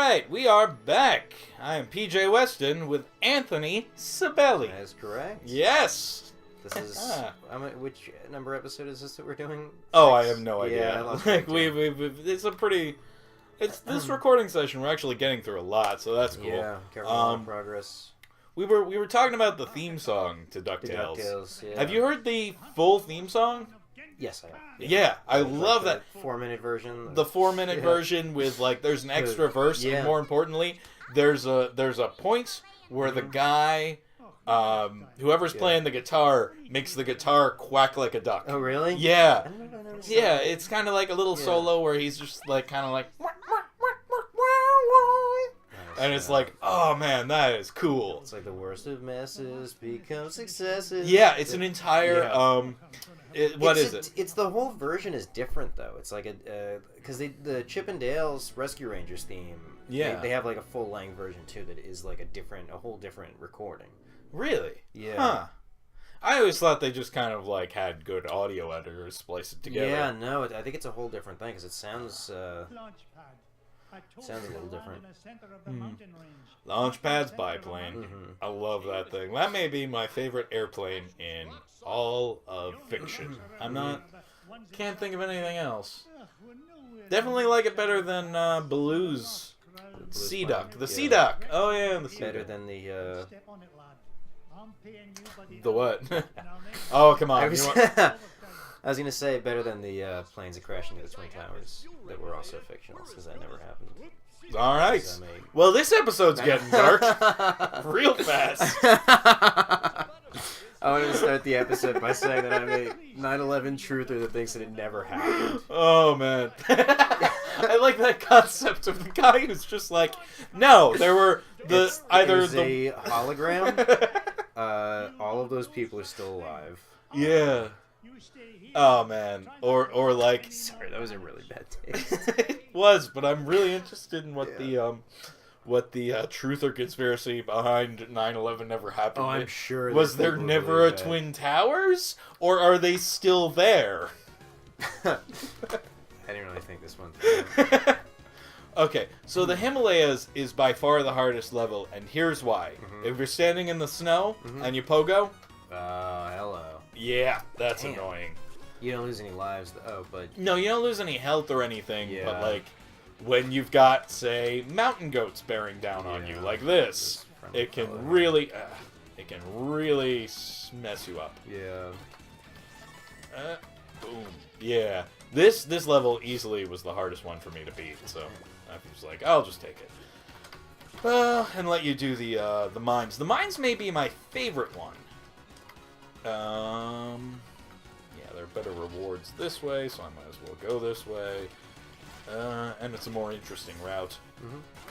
right, we are back. I am PJ Weston with Anthony Scibelli. That is correct. Yes. This is which number episode is this that we're doing? Oh, I have no idea. Yeah, I lost like track. it's a pretty. It's this recording session. We're actually getting through a lot, so that's cool. Yeah, careful progress. We were talking about the theme song to DuckTales. DuckTales, yeah. Have you heard the full theme song? Yes, I have. Yeah, I love that 4-minute version. The 4-minute version with like there's an extra verse, and more importantly, there's a point where the guy, whoever's playing the guitar, makes the guitar quack like a duck. Oh, really? Yeah. I don't know if I noticed Yeah, that. it's kind of like a little solo where he's just like kind of like, and it's like, oh man, that is cool. It's like the worst of messes become successes. Yeah, it's an entire what is it? It's the whole version is different though. It's like because the Chip and Dale's Rescue Rangers theme. Yeah, they have like a full length version too that is like a whole different recording. Really? Yeah. Huh. I always thought they just kind of like had good audio editors splice it together. Yeah, no, I think it's a whole different thing because it sounds a little different. Launchpad's biplane. I love that thing. That may be my favorite airplane in all of fiction. Can't think of anything else. Definitely like it better than Baloo's Sea Duck. The Sea Duck. Oh yeah, the Sea Duck. Better than the The what? Oh come on. I was gonna say better than the planes that crashed into the Twin Towers that were also fictional because that never happened. All right. Well, this episode's getting dark real fast. I wanted to start the episode by saying that I'm a 9/11 truther that thinks that it never happened. Oh man, I like that concept of the guy who's just like, no, there were a hologram. All of those people are still alive. Yeah. Oh man, or like, sorry, that was a really bad taste. It was, but I'm really interested in what the truth or conspiracy behind 9/11 never happened. Oh, I'm sure. Was there never a Twin Towers, or are they still there? I didn't really think this one. Okay, so the Himalayas is by far the hardest level, and here's why. If you're standing in the snow and you pogo, hello. Yeah, that's annoying. You don't lose any lives, though, but... No, you don't lose any health or anything, but, like, when you've got, say, mountain goats bearing down on you, like this, it can really mess you up. Yeah. Boom. Yeah. This level easily was the hardest one for me to beat, so I was like, I'll just take it. And let you do the mines. The mines may be my favorite one. Yeah, there are better rewards this way, so I might as well go this way. And it's a more interesting route.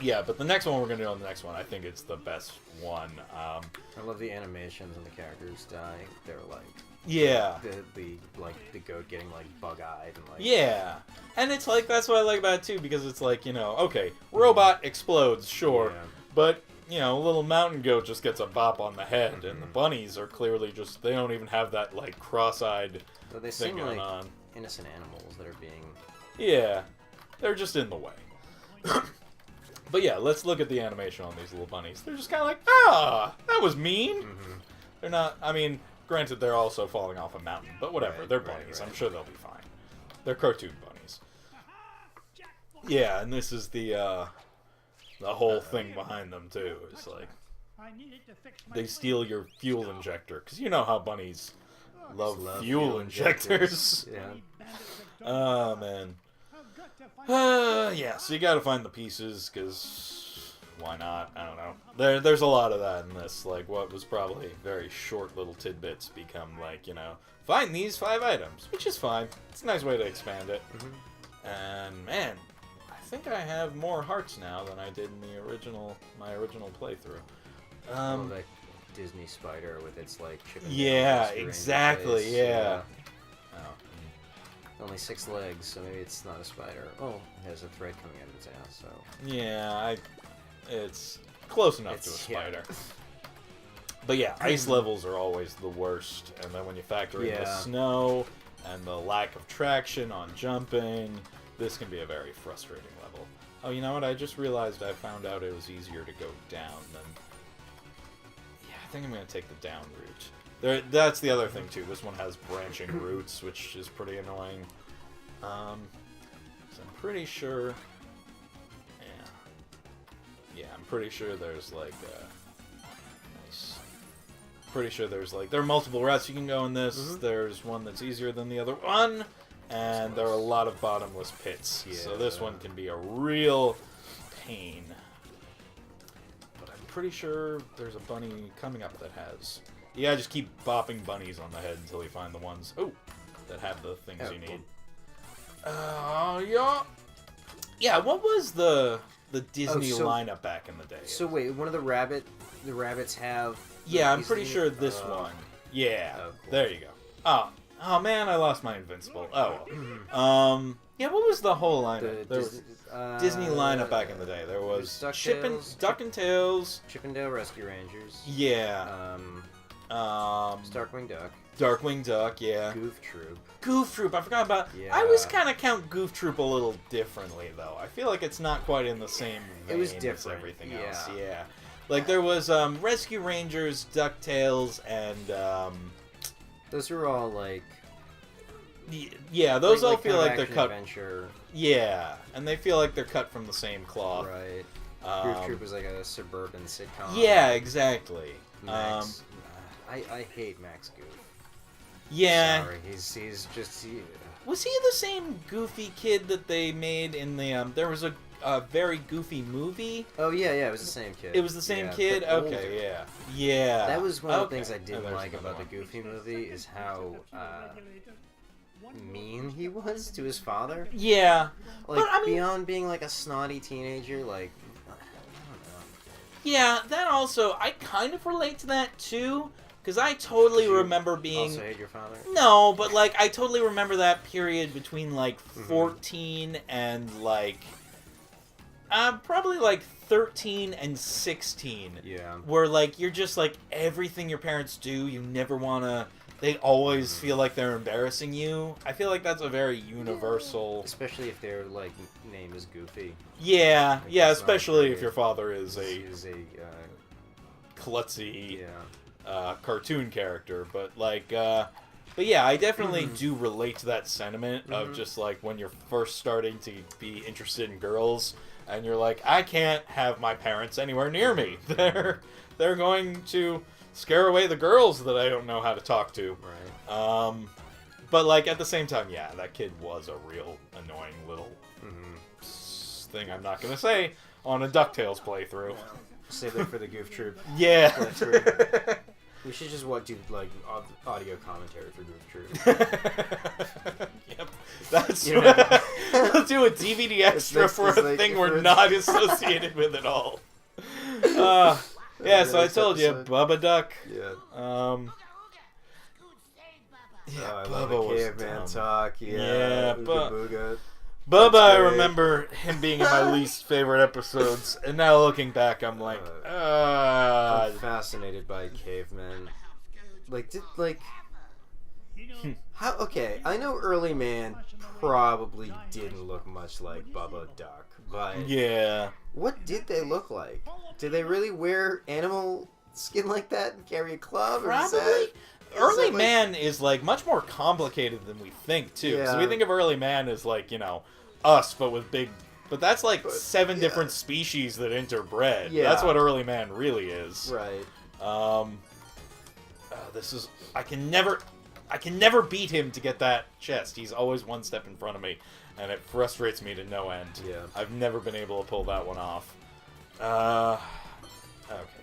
Yeah, but the next one we're going to do on the next one, I think it's the best one. I love the animations and the characters dying. They're like... Yeah. The goat getting, like, bug-eyed and, like... Yeah. And it's like, that's what I like about it, too, because it's like, you know, okay, robot explodes, sure, but... You know, a little mountain goat just gets a bop on the head, and the bunnies are clearly just, they don't even have that, like, cross-eyed thing going on. Innocent animals that are being... Yeah, they're just in the way. But yeah, let's look at the animation on these little bunnies. They're just kind of like, that was mean. They're not, I mean, granted, they're also falling off a mountain, but whatever, they're bunnies. I'm sure they'll be fine. They're cartoon bunnies. Yeah, and this is the whole thing behind them, too. It's like, they steal your fuel injector. Because you know how bunnies love fuel injectors. Yeah. Oh, man. Yeah, so you gotta find the pieces, because why not? I don't know. There's a lot of that in this. Like, what was probably very short little tidbits become, like, you know, find these 5 items, which is fine. It's a nice way to expand it. And, man... I think I have more hearts now than I did in my original playthrough. That Disney spider with its like chip and exactly. Face. Yeah. Only 6 legs, so maybe it's not a spider. Oh, it has a thread coming out of its ass. So. Yeah, it's close enough to a spider. But yeah, ice levels are always the worst, and then when you factor in the snow and the lack of traction on jumping. This can be a very frustrating level. Oh, you know what? I just realized I found out it was easier to go down than... Yeah, I think I'm going to take the down route. That's the other thing, too. This one has branching routes, which is pretty annoying. So I'm pretty sure... Yeah, I'm pretty sure there's, like, nice. Pretty sure there's, like, there are multiple routes you can go in this. Mm-hmm. There's one that's easier than the other one. And there are a lot of bottomless pits. Yeah. So this one can be a real pain. But I'm pretty sure there's a bunny coming up that has... Yeah, just keep bopping bunnies on the head until you find the ones that have the things you need. Yeah. Yeah, what was the Disney lineup back in the day? So wait, one of the rabbits have... Yeah, I'm pretty sure this one. Yeah, cool. There you go. Oh man, I lost my Invincible. Oh well. Yeah, what was the whole lineup? There was Disney lineup back in the day. There was Duck and Tails, Chippendale Rescue Rangers. Yeah. Darkwing Duck. Darkwing Duck, yeah. Goof Troop, I forgot about... Yeah. I always kind of count Goof Troop a little differently, though. I feel like it's not quite in the same vein as everything else. Yeah. Like, there was Rescue Rangers, DuckTales, and... Those are all, like... Yeah, those all feel like they're cut... Adventure. Yeah, and they feel like they're cut from the same cloth. Right. Goof Troop was like a suburban sitcom. Yeah, exactly. Max. I hate Max Goof. Yeah. Sorry, he's just... Was he the same goofy kid that they made in the... there was a very goofy movie? Oh, yeah, it was the same kid. It was the same kid? Okay, yeah. Yeah. That was one of the things I didn't like about the Goofy movie, is how mean he was to his father. Yeah. Like, but, I mean, beyond being, like, a snotty teenager, like... I don't know. Yeah, that also... I kind of relate to that, too. Because I totally remember being... Also hate your father? No, but, like, I totally remember that period between, like, 14 and, like... probably, like, 13 and 16. Yeah. Where, like, you're just, like, everything your parents do, you never want to... They always feel like they're embarrassing you. I feel like that's a very universal... Especially if their, like, name is Goofy. Yeah, like, yeah, especially if your father is a klutzy... Yeah. Cartoon character, but yeah, I definitely do relate to that sentiment of just like when you're first starting to be interested in girls, and you're like, I can't have my parents anywhere near me. They're going to scare away the girls that I don't know how to talk to. Right. But like at the same time, yeah, that kid was a real annoying little thing. I'm not gonna say on a DuckTales playthrough. Save it for the Goof Troop. Yeah. We should just do like audio commentary for Goof Troop. Yep, that's what we'll do a DVD extra for a thing we're not associated with at all. Yeah, so I told you, Bubba Duck. Yeah. Yeah, Bubba was caveman talk. Yeah, Bubba. Bubba, I remember him being in my least favorite episodes, and now looking back, I'm like, I'm fascinated by cavemen. How? Okay, I know Early Man probably didn't look much like Bubba Duck, but yeah, what did they look like? Did they really wear animal skin like that and carry a club? Probably. Early Man is like much more complicated than we think too. So we think of Early Man as like, you know, us but with big, but that's like 7 different species that interbred. Yeah. That's what Early Man really is. Right. This is I can never beat him to get that chest. He's always one step in front of me, and it frustrates me to no end. Yeah. I've never been able to pull that one off. Okay,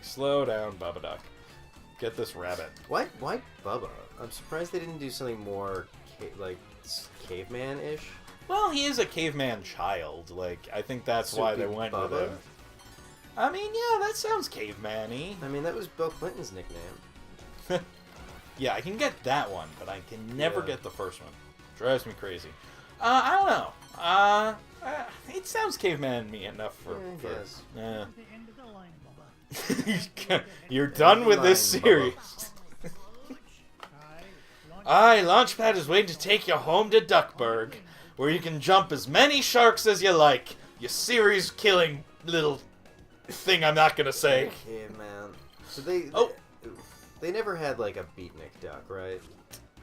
slow down, Bubba Duck. Get this rabbit. Why Bubba? I'm surprised they didn't do something more caveman-ish. Well, he is a caveman child. Like, I think that's why they went with him. I mean, yeah, that sounds caveman-y. I mean, that was Bill Clinton's nickname. Yeah, I can get that one, but I can never get the first one. Drives me crazy. I don't know. It sounds caveman-y enough for... You're done with this series. Launchpad is waiting to take you home to Duckburg, where you can jump as many sharks as you like, you series-killing little thing I'm not gonna say. Yeah, man. So they never had like a beatnik duck, right?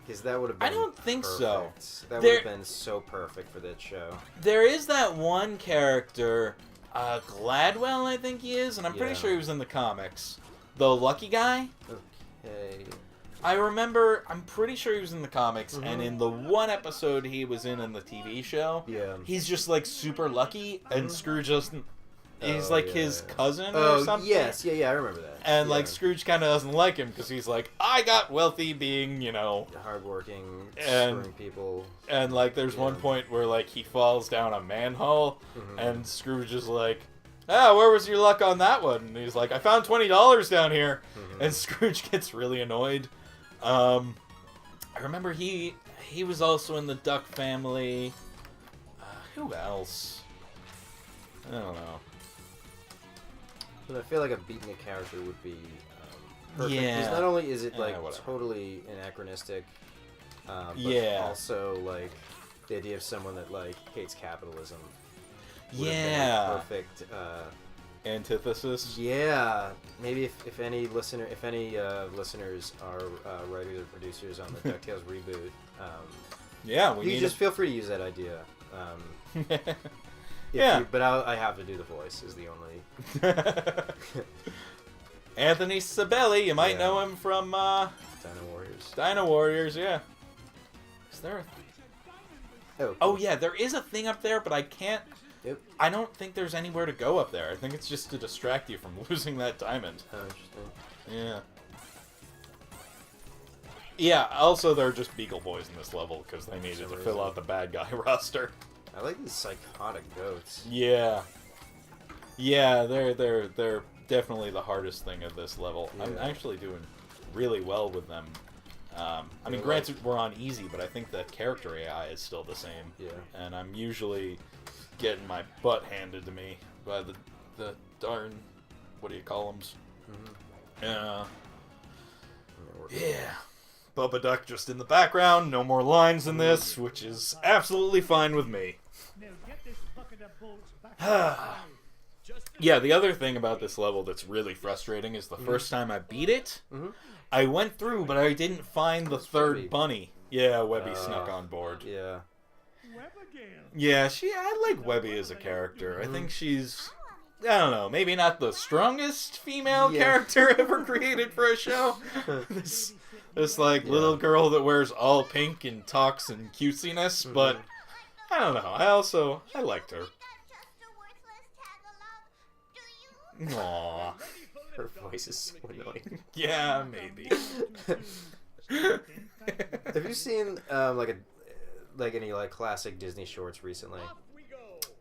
Because that would have been. I don't think so. That would have been so perfect for that show. There is that one character, Gladwell, I think he is, and I'm pretty sure he was in the comics. The lucky guy. Okay. I'm pretty sure he was in the comics, and in the one episode he was in the TV show, he's just like super lucky, and Scrooge doesn't. He's like his cousin or something. Yes, yeah, I remember that. And like Scrooge kind of doesn't like him because he's like, I got wealthy being, hardworking, and screwing people. And like, there's one point where like he falls down a manhole, and Scrooge is like, where was your luck on that one? And he's like, I found $20 down here, and Scrooge gets really annoyed. I remember he was also in the Duck Family. Who else? I don't know. But I feel like a beatnik character would be perfect. Yeah. Because not only is it like totally anachronistic, but also like the idea of someone that like hates capitalism. Perfect. Antithesis. Yeah, maybe if any listeners are writers or producers on the DuckTales reboot, you just feel free to use that idea. But I have to do the voice is the only. Anthony Scibelli, you might know him from Dino Warriors. Dino Warriors, yeah. Is there a... Oh yeah, there is a thing up there, but I can't. Yep. I don't think there's anywhere to go up there. I think it's just to distract you from losing that diamond. Oh, interesting. Yeah. Yeah, also there are just Beagle Boys in this level because they needed to fill out the bad guy roster. I like these psychotic goats. Yeah. Yeah, they're definitely the hardest thing of this level. Yeah. I'm actually doing really well with them. I mean, granted, we're on easy, but I think the character AI is still the same. Yeah. And I'm usually getting my butt handed to me by the darn, what do you call them? Yeah. Yeah. Bubba Duck just in the background, no more lines in this, which is absolutely fine with me. Yeah, the other thing about this level that's really frustrating is the first time I beat it, I went through, but I didn't find the third bunny. Yeah, Webby snuck on board. Yeah. Yeah, I like Webby as a character. I think she's, I don't know, maybe not the strongest female character ever created for a show. This like little girl that wears all pink and talks in cutesiness, but I don't know. I liked her. Aww. Her voice is so annoying. Yeah, maybe. Have you seen any like classic Disney shorts recently?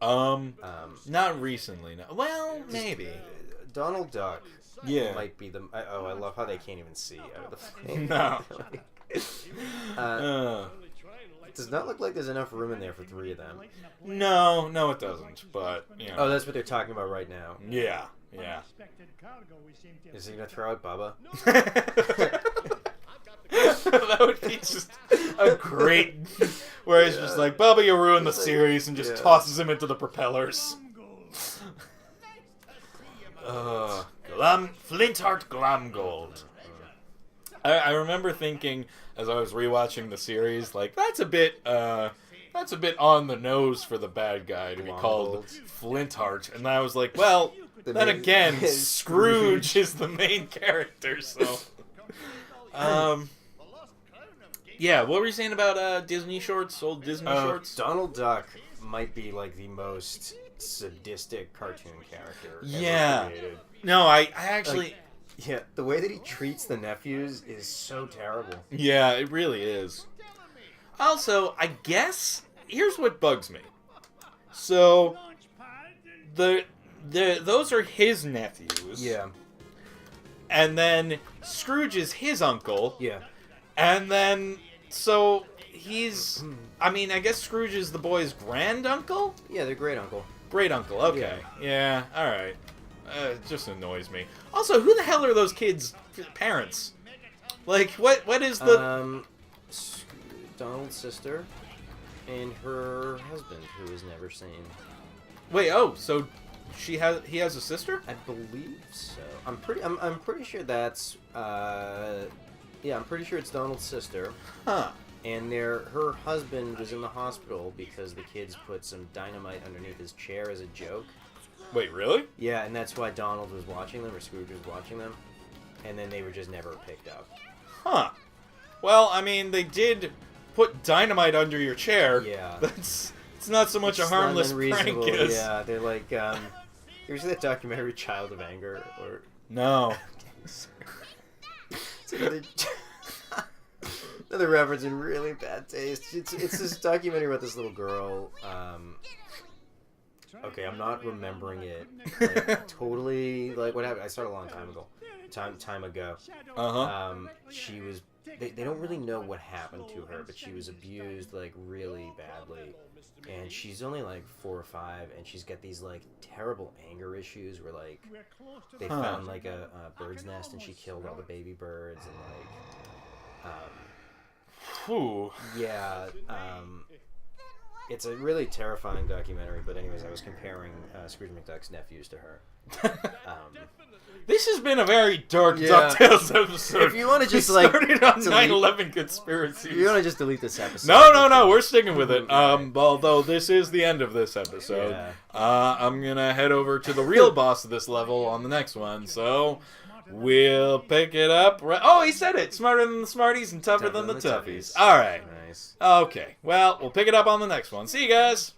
Not recently. No. Well, maybe. Donald Duck. Yeah. Might be the. I love how they can't even see out of the frame. No. It does not look like there's enough room in there for 3 of them. No, it doesn't. But Oh, that's what they're talking about right now. Yeah. Is he gonna throw out Bubba? That would be just a great. Where he's just like, Bubba, you ruined the series, and just tosses him into the propellers. Flintheart Glamgold. I remember thinking as I was rewatching the series, like that's a bit on the nose for the bad guy to be called Flintheart, and I was like, well, then again, Scrooge is the main character, so. Yeah, what were you saying about Disney shorts, old Disney shorts? Donald Duck might be like the most sadistic cartoon character ever created. No, I actually... the way that he treats the nephews is so terrible. Yeah, it really is. Also, I guess, here's what bugs me. So, those are his nephews. Yeah. And then Scrooge is his uncle. Yeah. And then, so he's, I mean, I guess Scrooge is the boy's granduncle? Yeah, they're great uncle. Great uncle, okay. Yeah, alright. It just annoys me. Also, who the hell are those kids' parents? Like, what is the... Donald's sister and her husband, who is never seen. Wait, so he has a sister? I believe so. I'm pretty sure that's yeah, I'm pretty sure it's Donald's sister. Huh. And her husband was in the hospital because the kids put some dynamite underneath his chair as a joke. Wait, really? Yeah, and that's why Donald was watching them, or Scrooge was watching them, and then they were just never picked up. Huh. Well, I mean, they did put dynamite under your chair. Yeah. It's not so much a harmless prank as... Yeah, they're like, you ever see that documentary, Child of Anger? Or No. Another reference in really bad taste. It's this documentary about this little girl. Okay, I'm not remembering it totally. Like what happened? I started a long time ago. Time ago. She was. They don't really know what happened to her, but she was abused like really badly, and she's only like 4 or 5, and she's got these like terrible anger issues where like they found like a bird's nest and she killed all the baby birds and like. Yeah, it's a really terrifying documentary, but anyways, I was comparing Scrooge McDuck's nephews to her. This has been a very dark DuckTales episode. If you want to just started on 9/11 conspiracies. If you want to just delete this episode. No, we're sticking with it. Although this is the end of this episode, I'm gonna head over to the real boss of this level on the next one. So. We'll pick it up. Oh, he said it. Smarter than the Smarties and tougher than the Toughies. All right. Nice. Okay. Well, we'll pick it up on the next one. See you guys.